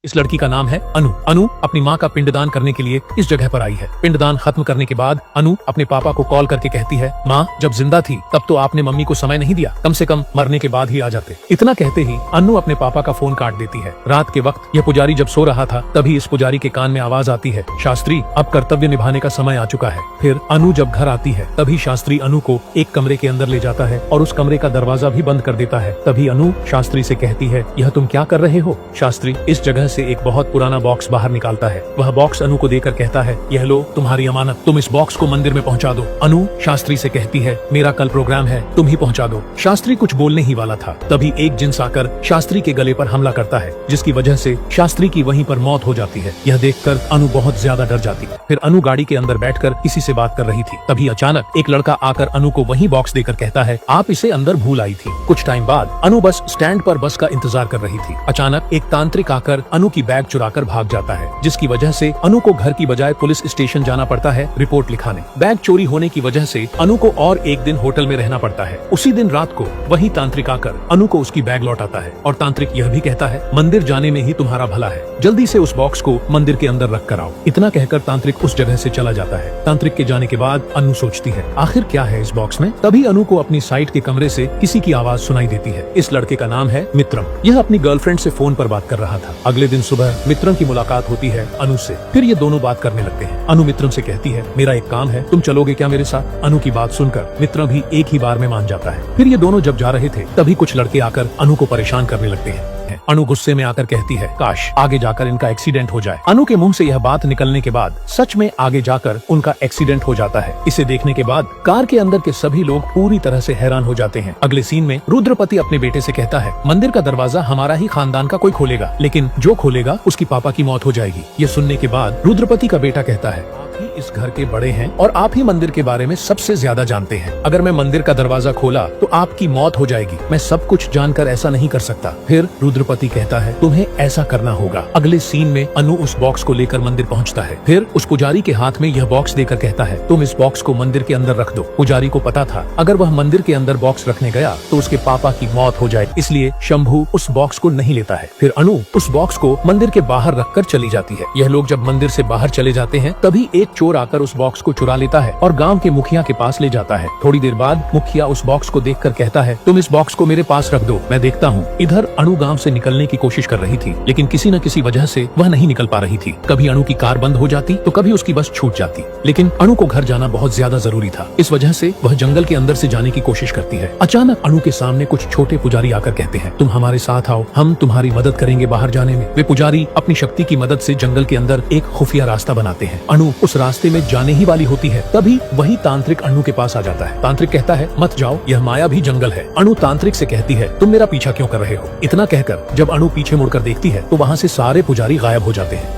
इस लड़की का नाम है अनु। अनु अपनी माँ का पिंडदान करने के लिए इस जगह पर आई है। पिंडदान खत्म करने के बाद अनु अपने पापा को कॉल करके कहती है, माँ जब जिंदा थी तब तो आपने मम्मी को समय नहीं दिया, कम से कम मरने के बाद ही आ जाते। इतना कहते ही अनु अपने पापा का फोन काट देती है। रात के वक्त यह पुजारी जब सो रहा था तभी इस पुजारी के कान में आवाज आती है, शास्त्री अब कर्तव्य निभाने का समय आ चुका है। फिर अनु जब घर आती है तभी शास्त्री अनु को एक कमरे के अंदर ले जाता है और उस कमरे का दरवाजा भी बंद कर देता है। तभी अनु शास्त्री से कहती है, यह तुम क्या कर रहे हो? शास्त्री इस जगह से एक बहुत पुराना बॉक्स बाहर निकालता है। वह बॉक्स अनु को देकर कहता है, यह लो तुम्हारी अमानत, तुम इस बॉक्स को मंदिर में पहुंचा दो। अनु शास्त्री से कहती है, मेरा कल प्रोग्राम है, तुम ही पहुंचा दो। शास्त्री कुछ बोलने ही वाला था तभी एक जिन्स आकर शास्त्री के गले पर हमला करता है, जिसकी वजह से शास्त्री की वहीं पर मौत हो जाती है। यह देखकर अनु बहुत ज्यादा डर जाती है। फिर अनु गाड़ी के अंदर बैठकर किसी से बात कर रही थी। तभी अचानक एक लड़का आकर अनु को वही बॉक्स देकर कहता है, आप इसे अंदर भूल आई थी। कुछ टाइम बाद अनु बस स्टैंड पर बस का इंतजार कर रही थी। अचानक एक तांत्रिक आकर अनु की बैग चुराकर भाग जाता है, जिसकी वजह से अनु को घर की बजाय पुलिस स्टेशन जाना पड़ता है रिपोर्ट लिखाने। बैग चोरी होने की वजह से अनु को और एक दिन होटल में रहना पड़ता है। उसी दिन रात को वही तांत्रिक आकर अनु को उसकी बैग लौटाता है और तांत्रिक यह भी कहता है, मंदिर जाने में ही तुम्हारा भला है, जल्दी से उस बॉक्स को मंदिर के अंदर रख कर आओ। इतना कहकर तांत्रिक उस जगह से चला जाता है। तांत्रिक के जाने के बाद अनु सोचती है, आखिर क्या है इस बॉक्स में? तभी अनु को अपनी साइड के कमरे से किसी की आवाज सुनाई देती है। इस लड़के का नाम है मित्रम। यह अपनी गर्लफ्रेंड से फोन पर बात कर रहा था। अगले दिन सुबह मित्रम की मुलाकात होती है अनु से। फिर ये दोनों बात करने लगते हैं। अनु मित्रम से कहती है, मेरा एक काम है, तुम चलोगे क्या मेरे साथ? अनु की बात सुनकर मित्रम भी एक ही बार में मान जाता है। फिर ये दोनों जब जा रहे थे तभी कुछ लड़के आकर अनु को परेशान करने लगते हैं। अनु गुस्से में आकर कहती है, काश आगे जाकर इनका एक्सीडेंट हो जाए। अनु के मुंह से यह बात निकलने के बाद सच में आगे जाकर उनका एक्सीडेंट हो जाता है। इसे देखने के बाद कार के अंदर के सभी लोग पूरी तरह से हैरान हो जाते हैं। अगले सीन में रुद्रपति अपने बेटे से कहता है, मंदिर का दरवाजा हमारा ही खानदान का कोई खोलेगा, लेकिन जो खोलेगा उसकी पापा की मौत हो जाएगी। ये सुनने के बाद रुद्रपति का बेटा कहता है, ही इस घर के बड़े हैं और आप ही मंदिर के बारे में सबसे ज्यादा जानते हैं। अगर मैं मंदिर का दरवाजा खोला तो आपकी मौत हो जाएगी। मैं सब कुछ जानकर ऐसा नहीं कर सकता। फिर रुद्रपति कहता है, तुम्हें ऐसा करना होगा। अगले सीन में अनु उस बॉक्स को लेकर मंदिर पहुंचता है। फिर उस पुजारी के हाथ में यह बॉक्स देकर कहता है, तुम इस बॉक्स को मंदिर के अंदर रख दो। पुजारी को पता था अगर वह मंदिर के अंदर बॉक्स रखने गया तो उसके पापा की मौत हो जाए, इसलिए शंभू उस बॉक्स को नहीं लेता है। फिर अनु उस बॉक्स को मंदिर के बाहर रखकर चली जाती है। यह लोग जब मंदिर से बाहर चले जाते हैं तभी एक चोर आकर उस बॉक्स को चुरा लेता है और गांव के मुखिया के पास ले जाता है। थोड़ी देर बाद मुखिया उस बॉक्स को देखकर कहता है, तुम इस बॉक्स को मेरे पास रख दो, मैं देखता हूँ। इधर अनु गांव से निकलने की कोशिश कर रही थी, लेकिन किसी न किसी वजह से वह नहीं निकल पा रही थी। कभी अनु की कार बंद हो जाती तो कभी उसकी बस छूट जाती, लेकिन अनु को घर जाना बहुत ज्यादा जरूरी था। इस वजह से वह जंगल के अंदर से जाने की कोशिश करती है। अचानक अनु के सामने कुछ छोटे पुजारी आकर कहते हैं, तुम हमारे साथ आओ, हम तुम्हारी मदद करेंगे बाहर जाने में। वे पुजारी अपनी शक्ति की मदद से जंगल के अंदर एक खुफिया रास्ता बनाते हैं। अनु उस रास्ते में जाने ही वाली होती है, तभी वही तांत्रिक अनु के पास आ जाता है। तांत्रिक कहता है, मत जाओ, यह माया भी जंगल है। अनु तांत्रिक से कहती है, तुम मेरा पीछा क्यों कर रहे हो? इतना कहकर जब अनु पीछे मुड़कर देखती है तो वहाँ से सारे पुजारी गायब हो जाते हैं।